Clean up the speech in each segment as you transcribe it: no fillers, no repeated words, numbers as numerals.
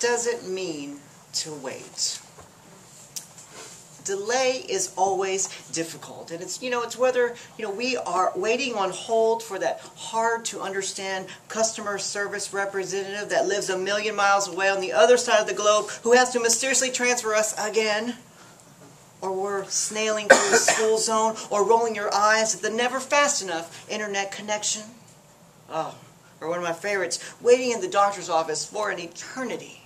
does it mean to wait? Delay is always difficult, and it's whether we are waiting on hold for that hard to understand customer service representative that lives a million miles away on the other side of the globe who has to mysteriously transfer us again, or we're snailing through a school zone, or rolling your eyes at the never fast enough internet connection. Oh, or one of my favorites, waiting in the doctor's office for an eternity.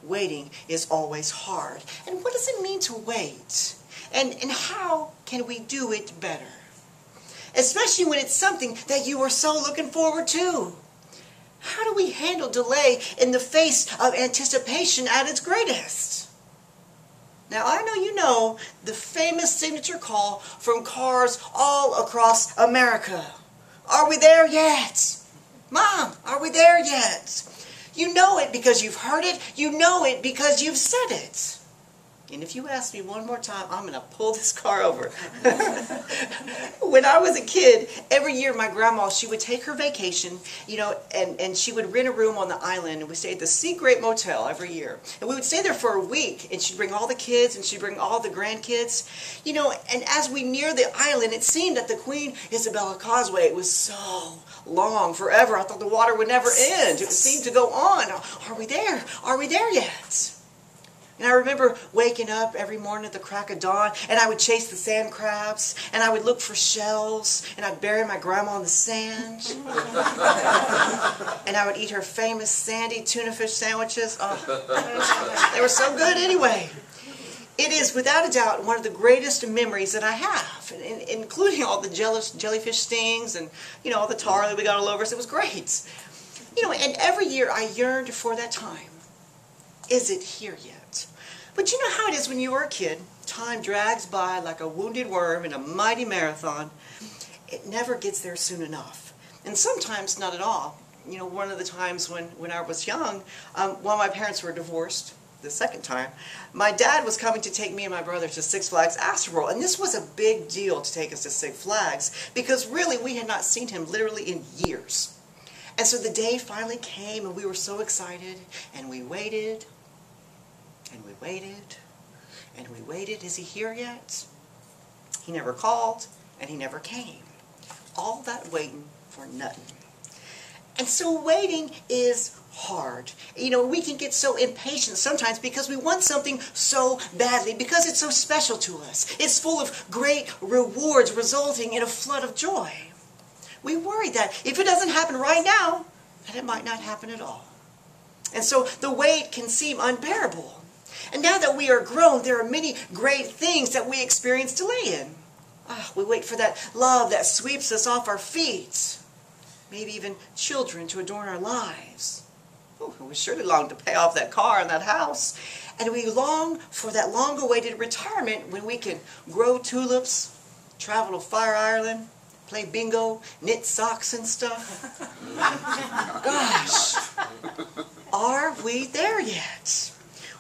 Waiting is always hard. And what does it mean to wait? And how can we do it better? Especially when it's something that you are so looking forward to. How do we handle delay in the face of anticipation at its greatest? Now, I know you know the famous signature call from cars all across America. Are we there yet? Mom, are we there yet? You know it because you've heard it. You know it because you've said it. And if you ask me one more time, I'm going to pull this car over. When I was a kid, every year my grandma, she would take her vacation, and she would rent a room on the island. And we stayed at the Sea Great Motel every year. And we would stay there for a week. And she'd bring all the kids, and she'd bring all the grandkids. And as we neared the island, it seemed that the Queen Isabella Causeway was so long, forever. I thought the water would never end. It seemed to go on. Are we there? Are we there yet? And I remember waking up every morning at the crack of dawn, and I would chase the sand crabs, and I would look for shells, and I'd bury my grandma in the sand. And I would eat her famous sandy tuna fish sandwiches. Oh, they were so good anyway. It is, without a doubt, one of the greatest memories that I have, including all the jellyfish stings and, all the tar that we got all over us. It was great. And every year I yearned for that time. Is it here yet? But you know how it is when you were a kid. Time drags by like a wounded worm in a mighty marathon. It never gets there soon enough. And sometimes not at all. One of the times when I was young, while my parents were divorced, the second time, my dad was coming to take me and my brother to Six Flags Astroworld. And this was a big deal to take us to Six Flags, because really we had not seen him literally in years. And so the day finally came, and we were so excited, and we waited. And we waited, and we waited. Is he here yet? He never called, and he never came. All that waiting for nothing. And so waiting is hard. We can get so impatient sometimes because we want something so badly, because it's so special to us. It's full of great rewards resulting in a flood of joy. We worry that if it doesn't happen right now, then it might not happen at all. And so the wait can seem unbearable. And now that we are grown, there are many great things that we experience delay in. We wait for that love that sweeps us off our feet. Maybe even children to adorn our lives. We surely long to pay off that car and that house. And we long for that long-awaited retirement when we can grow tulips, travel to Fire Island, play bingo, knit socks and stuff. Gosh, are we there yet?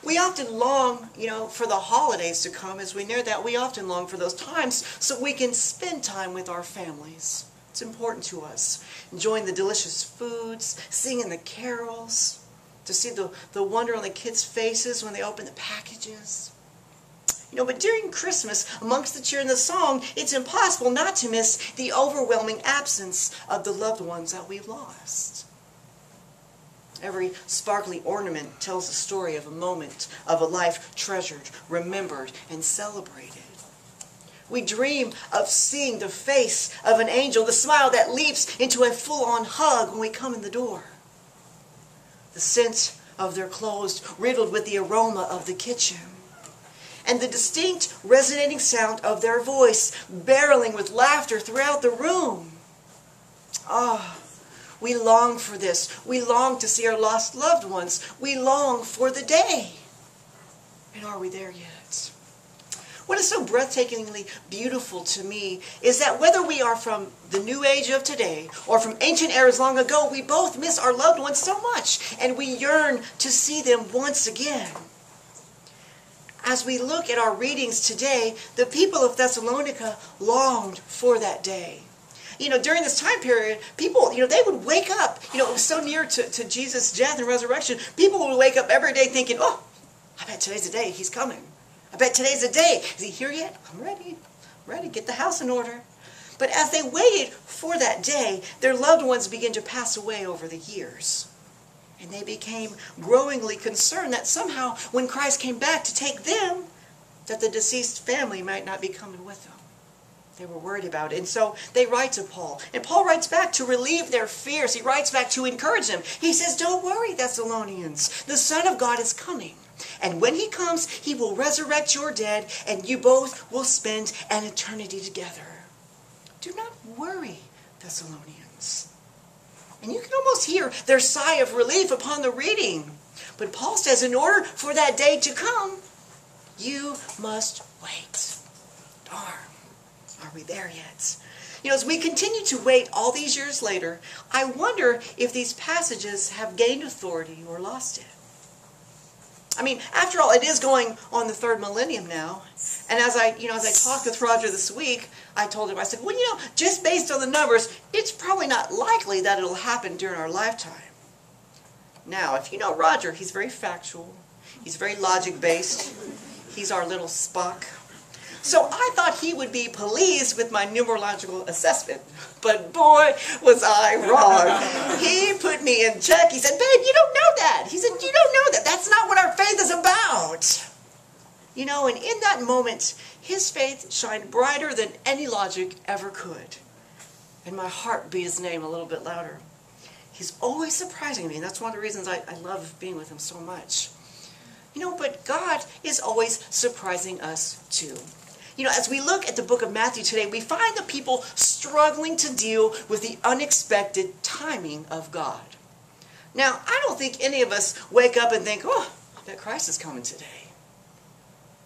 We often long, for the holidays to come. As we near that, we often long for those times so we can spend time with our families. It's important to us. Enjoying the delicious foods, singing the carols, to see the wonder on the kids' faces when they open the packages. But during Christmas, amongst the cheer and the song, it's impossible not to miss the overwhelming absence of the loved ones that we've lost. Every sparkly ornament tells the story of a moment of a life treasured, remembered, and celebrated. We dream of seeing the face of an angel, the smile that leaps into a full-on hug when we come in the door. The scent of their clothes riddled with the aroma of the kitchen. And the distinct, resonating sound of their voice barreling with laughter throughout the room. We long for this. We long to see our lost loved ones. We long for the day. And are we there yet? What is so breathtakingly beautiful to me is that whether we are from the new age of today or from ancient eras long ago, we both miss our loved ones so much, and we yearn to see them once again. As we look at our readings today, the people of Thessalonica longed for that day. during this time period, people, they would wake up, it was so near to Jesus' death and resurrection, people would wake up every day thinking, oh, I bet today's the day he's coming. I bet today's the day. Is he here yet? I'm ready. I'm ready. Get the house in order. But as they waited for that day, their loved ones began to pass away over the years. And they became growingly concerned that somehow when Christ came back to take them, that the deceased family might not be coming with them. They were worried about it. And so they write to Paul. And Paul writes back to relieve their fears. He writes back to encourage them. He says, don't worry, Thessalonians. The Son of God is coming. And when he comes, he will resurrect your dead, and you both will spend an eternity together. Do not worry, Thessalonians. And you can almost hear their sigh of relief upon the reading. But Paul says, in order for that day to come, you must wait. Darn. Are we there yet? As we continue to wait all these years later, I wonder if these passages have gained authority or lost it. I mean, after all, it is going on the third millennium now. And as I talked with Roger this week, I told him, I said, well, just based on the numbers, it's probably not likely that it'll happen during our lifetime. Now, if you know Roger, he's very factual. He's very logic-based. He's our little Spock. So I thought he would be pleased with my numerological assessment. But boy, was I wrong. He put me in check. He said, babe, you don't know that. He said, you don't know that. That's not what our faith is about. And in that moment, his faith shined brighter than any logic ever could. And my heart beat his name a little bit louder. He's always surprising me, and that's one of the reasons I love being with him so much. But God is always surprising us too. As we look at the book of Matthew today, we find the people struggling to deal with the unexpected timing of God. Now, I don't think any of us wake up and think, oh, that Christ is coming today.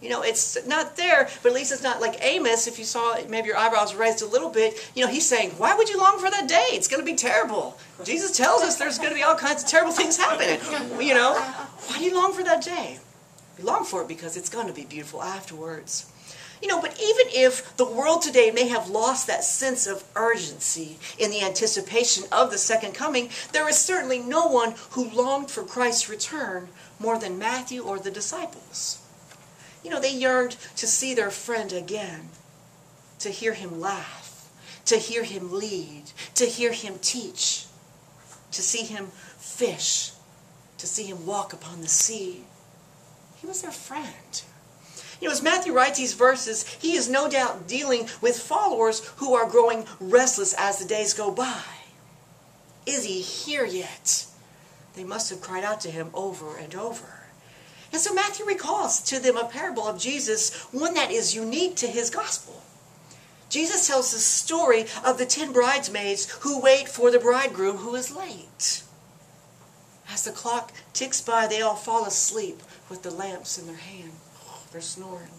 It's not there, but at least it's not like Amos. If you saw it, maybe your eyebrows raised a little bit. He's saying, why would you long for that day? It's going to be terrible. Jesus tells us there's going to be all kinds of terrible things happening. Why do you long for that day? You long for it because it's going to be beautiful afterwards. But even if the world today may have lost that sense of urgency in the anticipation of the second coming, there is certainly no one who longed for Christ's return more than Matthew or the disciples. They yearned to see their friend again, to hear him laugh, to hear him lead, to hear him teach, to see him fish, to see him walk upon the sea. He was their friend. As Matthew writes these verses, he is no doubt dealing with followers who are growing restless as the days go by. Is he here yet? They must have cried out to him over and over. And so Matthew recalls to them a parable of Jesus, one that is unique to his gospel. Jesus tells the story of the 10 bridesmaids who wait for the bridegroom who is late. As the clock ticks by, they all fall asleep with the lamps in their hand. They're snoring.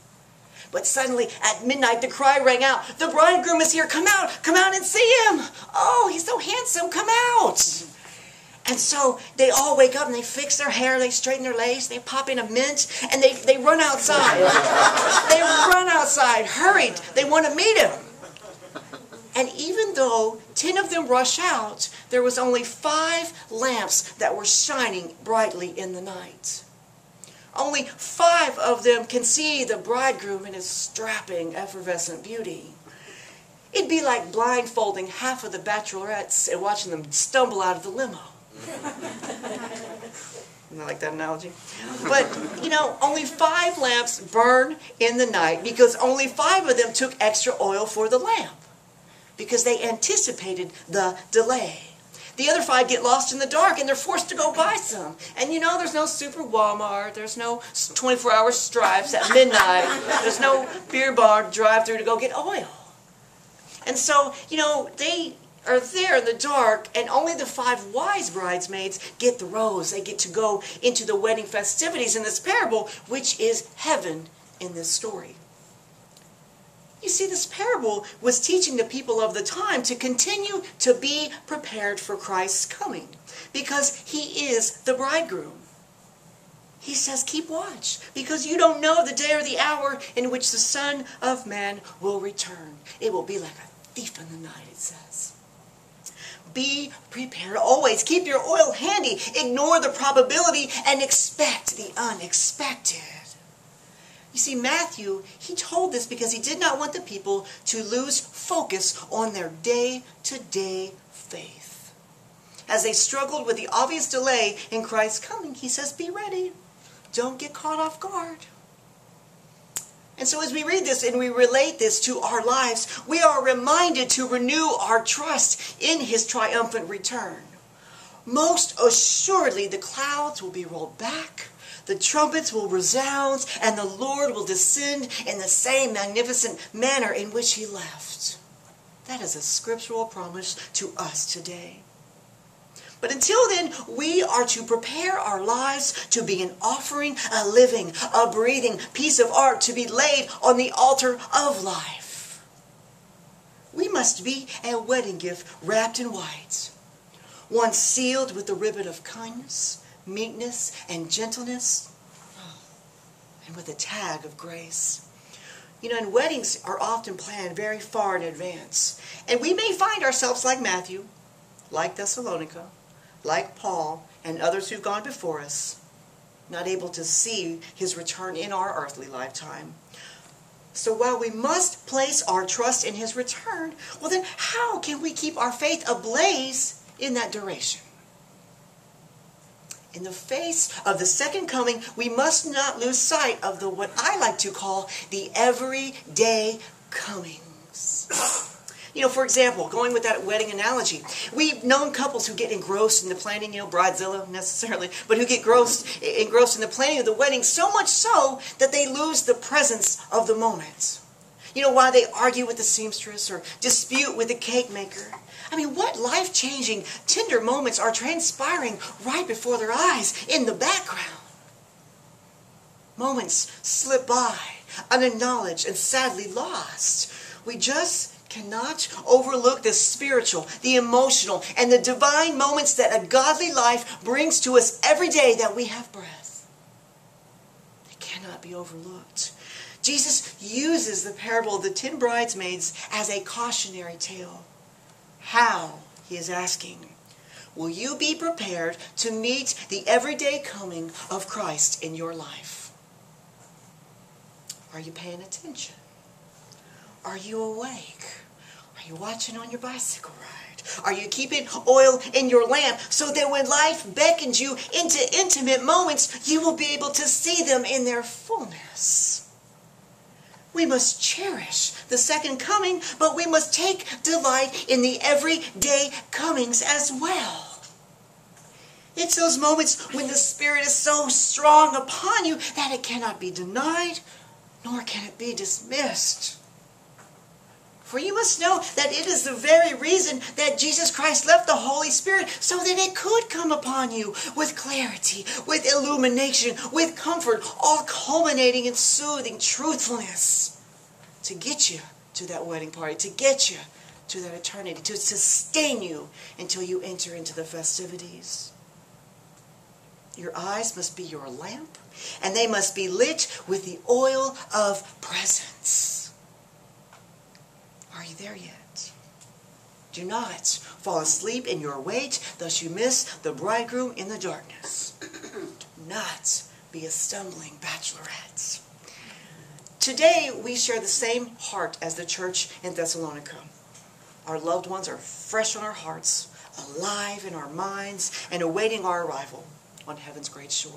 But suddenly, at midnight, the cry rang out, the bridegroom is here, come out and see him. Oh, he's so handsome, come out. And so they all wake up and they fix their hair, they straighten their lace, they pop in a mint, and they run outside. They run outside, hurried. They want to meet him. And even though 10 of them rush out, there was only 5 lamps that were shining brightly in the night. Only 5 of them can see the bridegroom in his strapping, effervescent beauty. It'd be like blindfolding half of the bachelorettes and watching them stumble out of the limo. I like that analogy. But, only 5 lamps burn in the night because only 5 of them took extra oil for the lamp because they anticipated the delay. The other 5 get lost in the dark and they're forced to go buy some. And there's no super Walmart, there's no 24-hour Stripes at midnight, there's no beer bar drive-through to go get oil. And so, they are there in the dark and only the 5 wise bridesmaids get the rose. They get to go into the wedding festivities in this parable, which is heaven in this story. You see, this parable was teaching the people of the time to continue to be prepared for Christ's coming because he is the bridegroom. He says, keep watch because you don't know the day or the hour in which the Son of Man will return. It will be like a thief in the night, it says. Be prepared always. Keep your oil handy. Ignore the probability and expect the unexpected. You see, Matthew, he told this because he did not want the people to lose focus on their day-to-day faith. As they struggled with the obvious delay in Christ's coming, he says, be ready. Don't get caught off guard. And so as we read this and we relate this to our lives, we are reminded to renew our trust in his triumphant return. Most assuredly, the clouds will be rolled back, the trumpets will resound, and the Lord will descend in the same magnificent manner in which he left. That is a scriptural promise to us today. But until then, we are to prepare our lives to be an offering, a living, a breathing piece of art to be laid on the altar of life. We must be a wedding gift wrapped in white, one sealed with the ribbon of kindness, meekness, and gentleness, and with a tag of grace. You know, and weddings are often planned very far in advance. And we may find ourselves like Matthew, like Thessalonica, like Paul and others who've gone before us, not able to see his return in our earthly lifetime. So while we must place our trust in his return, well then how can we keep our faith ablaze in that duration? In the face of the second coming, we must not lose sight of what I like to call the everyday comings. You know, for example, going with that wedding analogy, we've known couples who get engrossed in the planning, bridezilla necessarily, but who get engrossed in the planning of the wedding so much so that they lose the presence of the moment. While they argue with the seamstress or dispute with the cake maker. I mean, what life-changing, tender moments are transpiring right before their eyes in the background? Moments slip by, unacknowledged, and sadly lost. We just cannot overlook the spiritual, the emotional, and the divine moments that a godly life brings to us every day that we have breath. They cannot be overlooked. Jesus uses the parable of the 10 bridesmaids as a cautionary tale. How, he is asking, will you be prepared to meet the everyday coming of Christ in your life? Are you paying attention? Are you awake? Are you watching on your bicycle ride? Are you keeping oil in your lamp so that when life beckons you into intimate moments, you will be able to see them in their fullness? We must cherish the second coming, but we must take delight in the everyday comings as well. It's those moments when the Spirit is so strong upon you that it cannot be denied, nor can it be dismissed. For you must know that it is the very reason that Jesus Christ left the Holy Spirit, so that it could come upon you with clarity, with illumination, with comfort, all culminating in soothing truthfulness to get you to that wedding party, to get you to that eternity, to sustain you until you enter into the festivities. Your eyes must be your lamp, and they must be lit with the oil of presence. Are you there yet? Do not fall asleep in your wait, thus you miss the bridegroom in the darkness. Do not be a stumbling bachelorette. Today, we share the same heart as the church in Thessalonica. Our loved ones are fresh on our hearts, alive in our minds, and awaiting our arrival on heaven's great shore.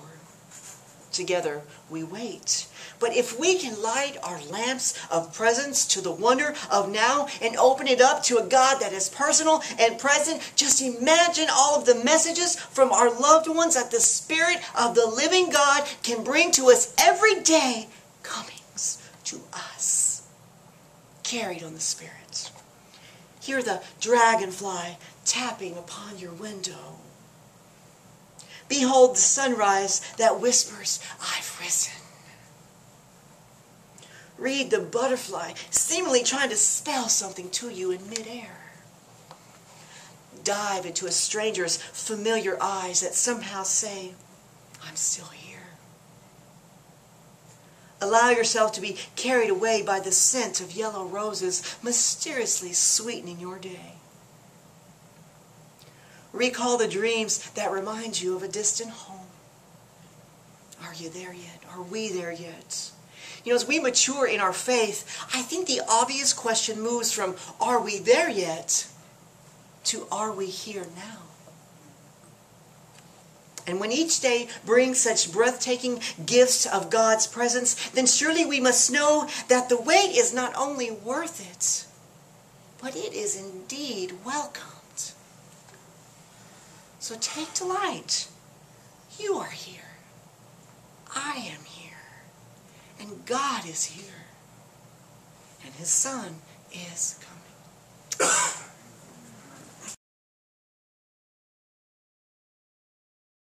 Together, we wait. But if we can light our lamps of presence to the wonder of now and open it up to a God that is personal and present, just imagine all of the messages from our loved ones that the Spirit of the living God can bring to us every day, comings to us, carried on the Spirit. Hear the dragonfly tapping upon your window. Behold the sunrise that whispers, I've risen. Read the butterfly seemingly trying to spell something to you in midair. Dive into a stranger's familiar eyes that somehow say, I'm still here. Allow yourself to be carried away by the scent of yellow roses mysteriously sweetening your day. Recall the dreams that remind you of a distant home. Are you there yet? Are we there yet? You know, as we mature in our faith, I think the obvious question moves from, are we there yet, to are we here now? And when each day brings such breathtaking gifts of God's presence, then surely we must know that the wait is not only worth it, but it is indeed welcomed. So take delight. You are here. I am here. And God is here. And His Son is coming.